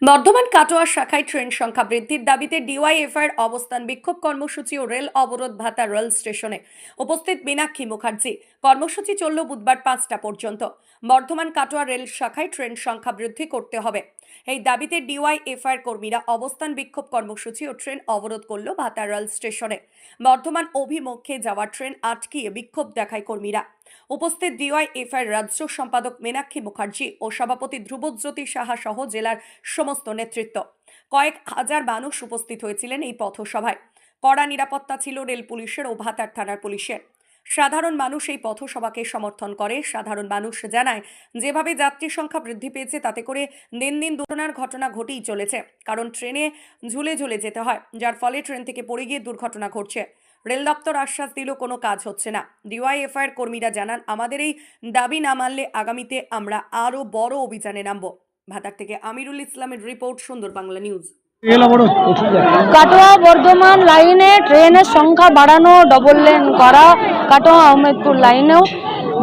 বর্ধমান কাটোয়া শাখায় ট্রেন সংখ্যা বৃদ্ধির দাবিতে ডিওয়াইএফআইয়ের অবস্থান বিক্ষোভ কর্মসূচি ও রেল অবরোধ ভাতা রেল স্টেশনে উপস্থিত মীনাক্ষী মুখার্জি। কর্মসূচি চলল বুধবার 5টা পর্যন্ত। বর্ধমান কাটোয়া রেল শাখায় ট্রেন সংখ্যা বৃদ্ধি করতে হবে, এই দাবিতে ডিওয়াইএফআইয়ের কর্মীরা অবস্থান বিক্ষোভ কর্মসূচি ও ট্রেন অবরোধ করল ভাতা রেল স্টেশনে। বর্ধমান অভিমুখে যাওয়া ট্রেন আটকিয়ে বিক্ষোভ দেখায় কর্মীরা। উপস্থিত ডিওয়াইএফআইয়ের রাজ্য সম্পাদক মীনাক্ষী মুখার্জি ও সভাপতি ধ্রুবজ্যোতি সাহা সহ জেলার সমস্ত নেতৃত্ব। কয়েক হাজার মানুষ উপস্থিত হয়েছিলেন এই পথসভায়। কড়া নিরাপত্তা ছিল রেল পুলিশের ও ভাতার থানার পুলিশের। সাধারণ মানুষ এই পথসভাকে সমর্থন করে। সাধারণ মানুষ জানায়, যেভাবে যাত্রী সংখ্যা বৃদ্ধি পেয়েছে তাতে করে দিন দিন দুর্ঘটনার ঘটনা ঘটেই চলেছে, কারণ ট্রেনে ঝুলে ঝুলে যেতে হয়, যার ফলে ট্রেন থেকে পড়ে গিয়ে দুর্ঘটনা ঘটছে। রেল দপ্তর আশ্বাস দিল কোনো কাজ হচ্ছে না। ডিওয়াইএফআইয়ের কর্মীরা জানান, আমাদের এই দাবি না মানলে আগামীতে আমরা আরও বড় অভিযানে নামব। ভাতার থেকে আমিরুল ইসলামের রিপোর্ট, সুন্দর বাংলা নিউজ। কাটোয়া বর্ধমান লাইনে ট্রেনের সংখ্যা বাড়ানো, ডবল লেন করা। কাটোয়া আহমেদপুর লাইনেও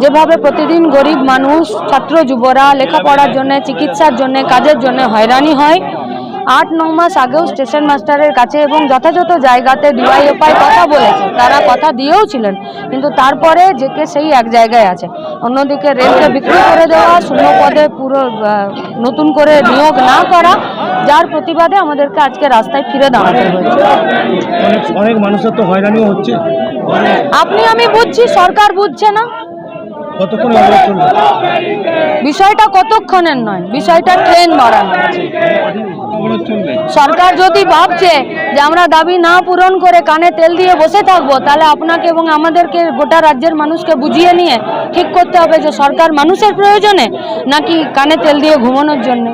যেভাবে প্রতিদিন গরিব মানুষ, ছাত্র যুবরা লেখাপড়ার জন্য, চিকিৎসার জন্য, কাজের জন্য হয়রানি হয়, 8-9 মাস আগেও স্টেশন মাস্টারের কাছে এবং যথাযথ জায়গাতে ডিওয়াইএফআই কথা বলেছে, তারা কথা দিয়েও ছিলেন, কিন্তু তারপরে যে সেই এক জায়গায় আছে। অন্যদিকে রেলকে বিক্রি করে দেওয়া, শূন্য পদে পুরো নতুন করে নিয়োগ না করা, যার প্রতিবাদে আমাদেরকে আজকে রাস্তায় ফিরে দাঁড়াতে হয়েছে। অনেক মানুষের তো হয়রানিও হচ্ছে। আমি বুঝছি, সরকার বুঝছে না। কতক্ষণ বিষয়টা কতক্ষণের নয়, বিষয়টা ট্রেন বাড়ানো। সরকার যদি ভাবছে যে আমরা দাবি না পূরণ করে কানে তেল দিয়ে বসে থাকবো, তাহলে আপনাকে এবং আমাদেরকে গোটা রাজ্যের মানুষকে বুঝিয়ে নিয়ে ঠিক করতে হবে যে সরকার মানুষের প্রয়োজনে নাকি কানে তেল দিয়ে ঘুমানোর জন্য।